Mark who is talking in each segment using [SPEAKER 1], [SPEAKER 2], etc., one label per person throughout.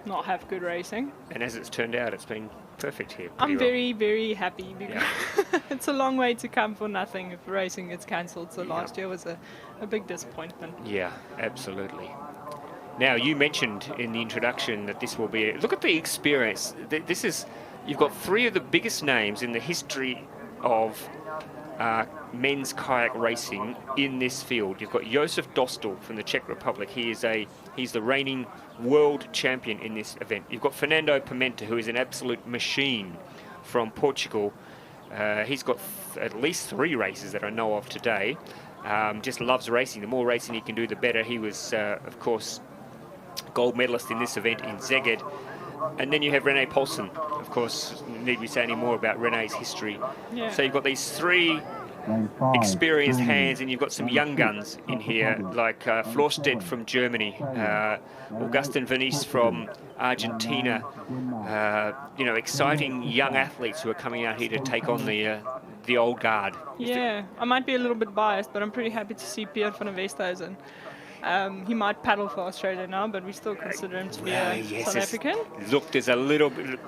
[SPEAKER 1] not have good racing.
[SPEAKER 2] And as it's turned out, it's been perfect here.
[SPEAKER 1] I'm very, very happy because it's a long way to come for nothing if racing gets cancelled. So last year was a big disappointment.
[SPEAKER 2] Yeah, absolutely. Now, you mentioned in the introduction that this will be... Look at the experience. This is... You've got three of the biggest names in the history of men's kayak racing in this field. You've got Josef Dostal from the Czech Republic. He's the reigning world champion in this event. You've got Fernando Pimenta, who is an absolute machine from Portugal. He's got at least 3 races that I know of today. Just loves racing. The more racing he can do, the better. He was, of course, gold medalist in this event in Szeged. And then you have May Poznan. Of course, need we say any more about René's history? Yeah. So you've got these 3 experienced hands, and you've got some young guns in here, like Florsted from Germany, Augustin Venice from Argentina. Exciting young athletes who are coming out here to take on the old guard.
[SPEAKER 1] Yeah, I might be a little bit biased, but I'm pretty happy to see Pierre van der Westhuizen. He might paddle for Australia now, but we still consider him to be South African.
[SPEAKER 2] Look, there's a little bit...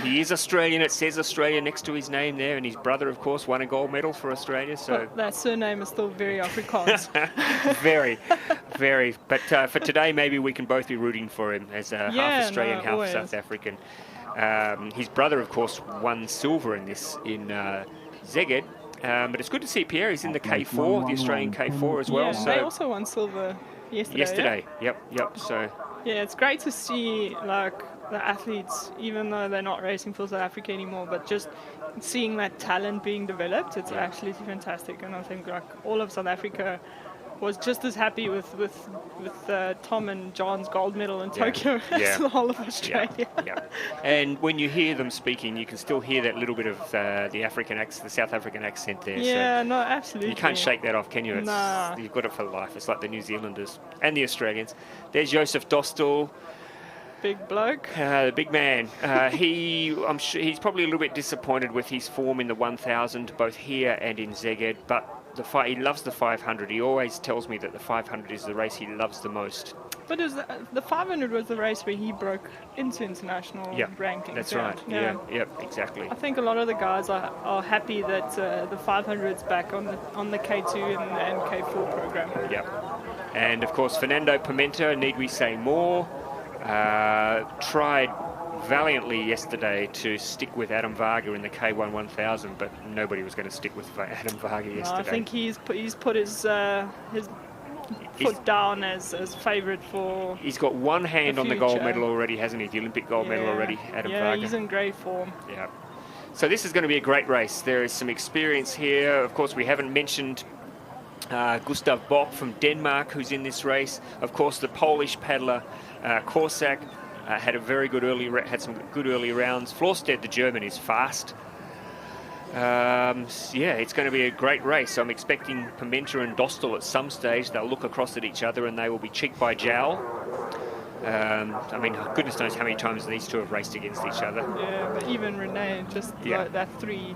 [SPEAKER 2] He is Australian. It says Australia next to his name there, and his brother, of course, won a gold medal for Australia. So
[SPEAKER 1] but that surname is still very Afrikaans.
[SPEAKER 2] Very, very. But for today, maybe we can both be rooting for him as half Australian, half
[SPEAKER 1] always.
[SPEAKER 2] South African. His brother, of course, won silver in this in Szeged. But it's good to see Pierre. He's in the K4, the Australian K4 as well.
[SPEAKER 1] Yeah,
[SPEAKER 2] so
[SPEAKER 1] they also won silver yesterday.
[SPEAKER 2] Yep. So
[SPEAKER 1] yeah, it's great to see like the athletes, even though they're not racing for South Africa anymore, but just seeing that talent being developed. It's absolutely fantastic, and I think like all of South Africa was just as happy with Tom and John's gold medal in Tokyo as the whole of Australia.
[SPEAKER 2] Yeah. And when you hear them speaking, you can still hear that little bit of the South African accent there.
[SPEAKER 1] Yeah,
[SPEAKER 2] so
[SPEAKER 1] no, absolutely.
[SPEAKER 2] You can't shake that off, can you?
[SPEAKER 1] Nah.
[SPEAKER 2] You've got it for life. It's like the New Zealanders and the Australians. There's Josef Dostal.
[SPEAKER 1] Big bloke.
[SPEAKER 2] The big man. I'm sure he's probably a little bit disappointed with his form in the 1000, both here and in Szeged, but he loves the 500. He always tells me that the 500 is the race he loves the most.
[SPEAKER 1] But the 500 was the race where he broke into international rankings.
[SPEAKER 2] That's right. Yeah, exactly.
[SPEAKER 1] I think a lot of the guys are happy that the 500's back on the K2 and K4 program.
[SPEAKER 2] Yeah. And of course, Fernando Pimenta, need we say more? Tried valiantly yesterday to stick with Adam Varga in the K1 1000, but nobody was going to stick with Adam Varga yesterday.
[SPEAKER 1] I think he's put his foot down as favourite for...
[SPEAKER 2] He's got one hand on the gold medal already, hasn't he? The Olympic gold medal already, Adam Varga.
[SPEAKER 1] Yeah, he's in great form.
[SPEAKER 2] Yeah. So this is going to be a great race. There is some experience here. Of course, we haven't mentioned Gustav Bock from Denmark, who's in this race. Of course, the Polish paddler Korsak had some good early rounds. Florsted, the German, is fast. It's going to be a great race. I'm expecting Pimenta and Dostal at some stage. They'll look across at each other and they will be cheek by jowl. Goodness knows how many times these two have raced against each other.
[SPEAKER 1] Yeah, but even René, just like that 3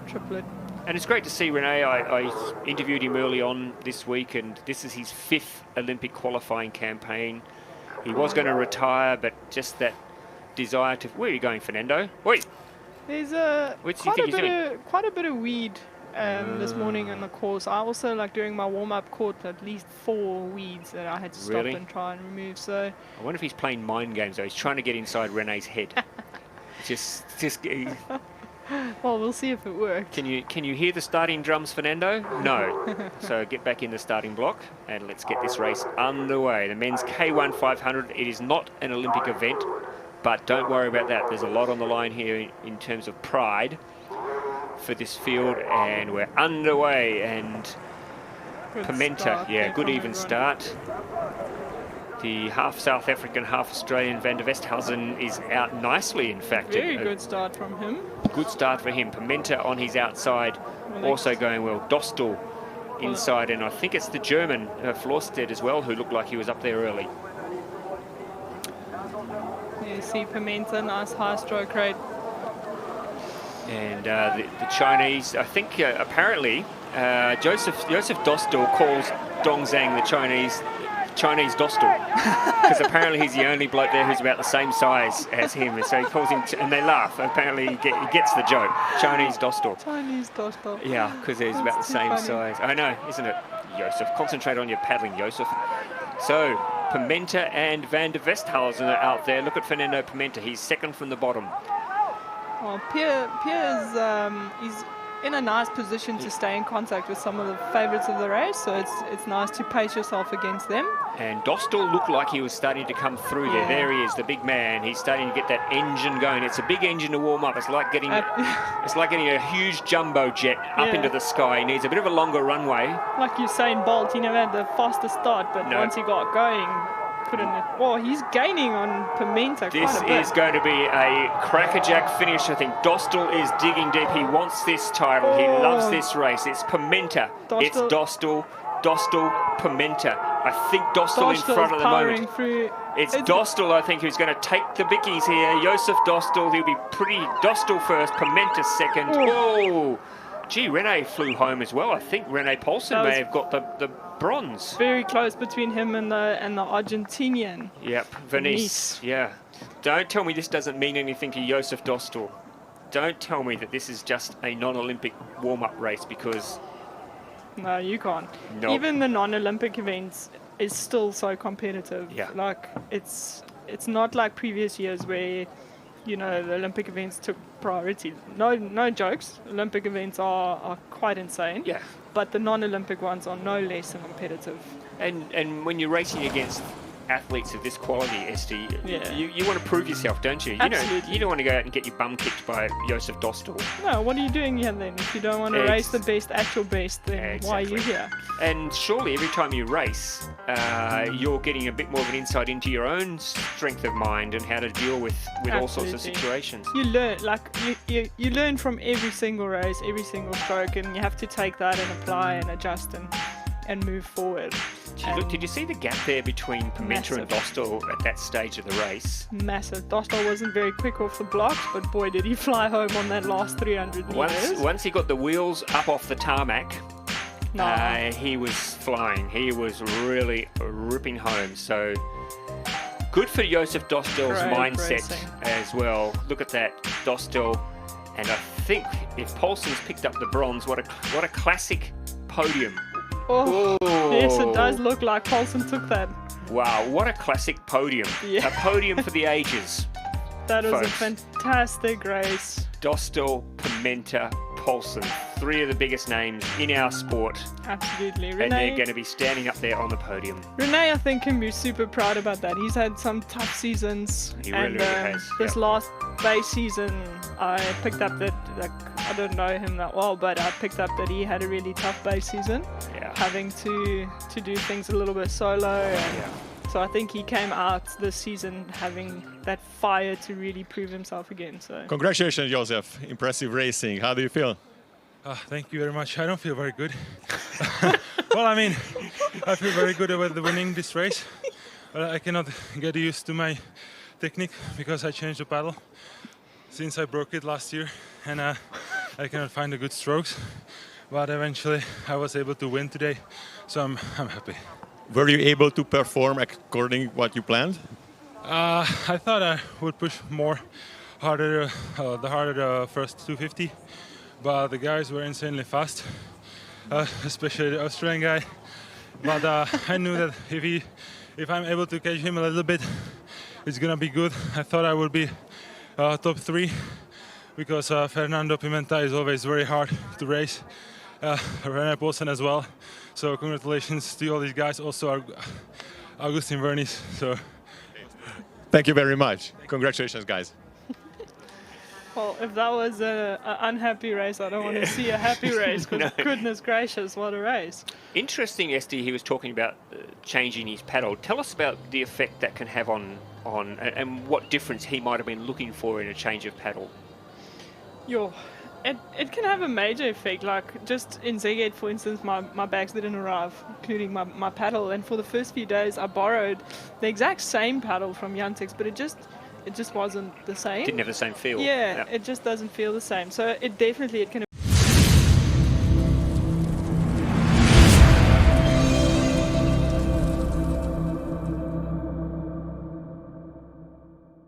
[SPEAKER 1] triplet.
[SPEAKER 2] And it's great to see René. I interviewed him early on this week, and this is his 5th Olympic qualifying campaign. He was going to retire, but just that desire to... Where are you going, Fernando? Wait.
[SPEAKER 1] There's quite a bit of weed this morning on the course. I also, during my warm-up, caught at least 4 weeds that I had to stop and try and remove. So
[SPEAKER 2] I wonder if he's playing mind games, though. He's trying to get inside René's head. just
[SPEAKER 1] Well, we'll see if it works.
[SPEAKER 2] Can you hear the starting drums, Fernando? No. So get back in the starting block and let's get this race underway. The men's K1 500. It is not an Olympic event, but don't worry about that. There's a lot on the line here in terms of pride for this field, and we're underway. And
[SPEAKER 1] Good
[SPEAKER 2] Pimenta,
[SPEAKER 1] start,
[SPEAKER 2] good even start. The half South African, half Australian Van der Westhuizen is out nicely, in fact.
[SPEAKER 1] Very good start from him.
[SPEAKER 2] Good start for him. Pimenta on his outside, also going well. Dostal inside, and I think it's the German, Florsted as well, who looked like he was up there early.
[SPEAKER 1] You see Pimenta, nice high stroke rate.
[SPEAKER 2] And the Chinese, I think apparently, Josef Dostal calls Dongzhang, the Chinese, Chinese Dostal, because apparently he's the only bloke there who's about the same size as him, and so he calls him, and they laugh. Apparently he gets the joke. Chinese Dostal.
[SPEAKER 1] Chinese Dostal.
[SPEAKER 2] Yeah, because he's about the same size. I know, isn't it? Joseph, concentrate on your paddling, Joseph. So, Pimenta and Van der Westhuizen are out there. Look at Fernando Pimenta. He's second from the bottom.
[SPEAKER 1] Well, Pierre is he's in a nice position to stay in contact with some of the favourites of the race, so it's nice to pace yourself against them.
[SPEAKER 2] And Dostal looked like he was starting to come through there. There he is, the big man. He's starting to get that engine going. It's a big engine to warm up. It's like getting a huge jumbo jet up into the sky. He needs a bit of a longer runway.
[SPEAKER 1] Like Usain Bolt, he never had the fastest start, but once he got going, put in it. Well, he's gaining on Pimenta quite a bit.
[SPEAKER 2] This is going to be a crackerjack finish. I think Dostal is digging deep. He wants this title. He loves this race. It's Pimenta. It's Dostal, Pimenta. I think Dostal in front at the moment. It's Dostal, I think, who's going to take the bickies here. Joseph Dostal, he'll be pretty. Dostal first, Pimenta second. Oh, gee, Rene flew home as well. I think Rene Poulsen may have got the bronze.
[SPEAKER 1] Very close between him and the Argentinian.
[SPEAKER 2] Yep, Venice. Yeah. Don't tell me this doesn't mean anything to Joseph Dostal. Don't tell me that this is just a non-Olympic warm-up race, because...
[SPEAKER 1] No, you can't.
[SPEAKER 2] Nope.
[SPEAKER 1] Even the non-Olympic events is still so competitive.
[SPEAKER 2] Yeah.
[SPEAKER 1] Like, it's not like previous years where, you know, the Olympic events took priority. No jokes. Olympic events are quite insane.
[SPEAKER 2] Yeah.
[SPEAKER 1] But the non-Olympic ones are no less than competitive.
[SPEAKER 2] And when you're racing against athletes of this quality, Esty, you want to prove yourself, don't you?
[SPEAKER 1] Absolutely.
[SPEAKER 2] You don't want to go out and get your bum kicked by Joseph Dostal.
[SPEAKER 1] No, what are you doing here then? If you don't want to race the best at your best, then why are you here?
[SPEAKER 2] And surely every time you race, you're getting a bit more of an insight into your own strength of mind and how to deal with all sorts of situations.
[SPEAKER 1] You learn, like you learn from every single race, every single stroke, and you have to take that and apply and adjust and move forward.
[SPEAKER 2] Look, did you see the gap there between Pimenta and Dostal at that stage of the race?
[SPEAKER 1] Massive. Dostal wasn't very quick off the blocks, but boy, did he fly home on that last 300 meters.
[SPEAKER 2] Once he got the wheels up off the tarmac, he was flying. He was really ripping home. So good for Joseph Dostal's mindset as well. Look at that, Dostal. And I think if Poulsen's picked up the bronze, what a classic podium.
[SPEAKER 1] Oh, yes, it does look like Poulsen took that.
[SPEAKER 2] Wow, what a classic podium. Yeah. A podium for the ages.
[SPEAKER 1] That was a fantastic race.
[SPEAKER 2] Dostal, Pimenta, Poulsen, three of the biggest names in our sport.
[SPEAKER 1] Absolutely.
[SPEAKER 2] And they're going to be standing up there on the podium.
[SPEAKER 1] Rene, I think, can be super proud about that. He's had some tough seasons.
[SPEAKER 2] He really has.
[SPEAKER 1] This last base season, I picked up that, I don't know him that well, but I picked up that he had a really tough base season. Having to do things a little bit solo. And so I think he came out this season having that fire to really prove himself again. So
[SPEAKER 3] congratulations, Joseph. Impressive racing. How do you feel?
[SPEAKER 4] Thank you very much. I don't feel very good. Well, I mean, I feel very good about winning this race. But I cannot get used to my technique because I changed the paddle since I broke it last year, and I cannot find the good strokes. But eventually I was able to win today, so I'm happy.
[SPEAKER 3] Were you able to perform according to what you planned?
[SPEAKER 4] I thought I would push harder the first 250, but the guys were insanely fast, especially the Australian guy. But I knew that if I'm able to catch him a little bit, it's gonna be good. I thought I would be top 3 because Fernando Pimenta is always very hard to race. Rene Poulsen as well. So congratulations to all these guys. Also Augustin Vernis. So
[SPEAKER 3] thank you very much. Congratulations, guys.
[SPEAKER 1] Well, if that was an unhappy race, I don't want to see a happy race, because goodness gracious, what a race.
[SPEAKER 2] Interesting, Esty, he was talking about changing his paddle. Tell us about the effect that can have on and what difference he might have been looking for in a change of paddle.
[SPEAKER 1] It can have a major effect. Like just in Szeged, for instance, my bags didn't arrive, including my paddle. And for the first few days, I borrowed the exact same paddle from Jantex, but it just wasn't the same.
[SPEAKER 2] Didn't have the same feel.
[SPEAKER 1] Yeah, it just doesn't feel the same. So it can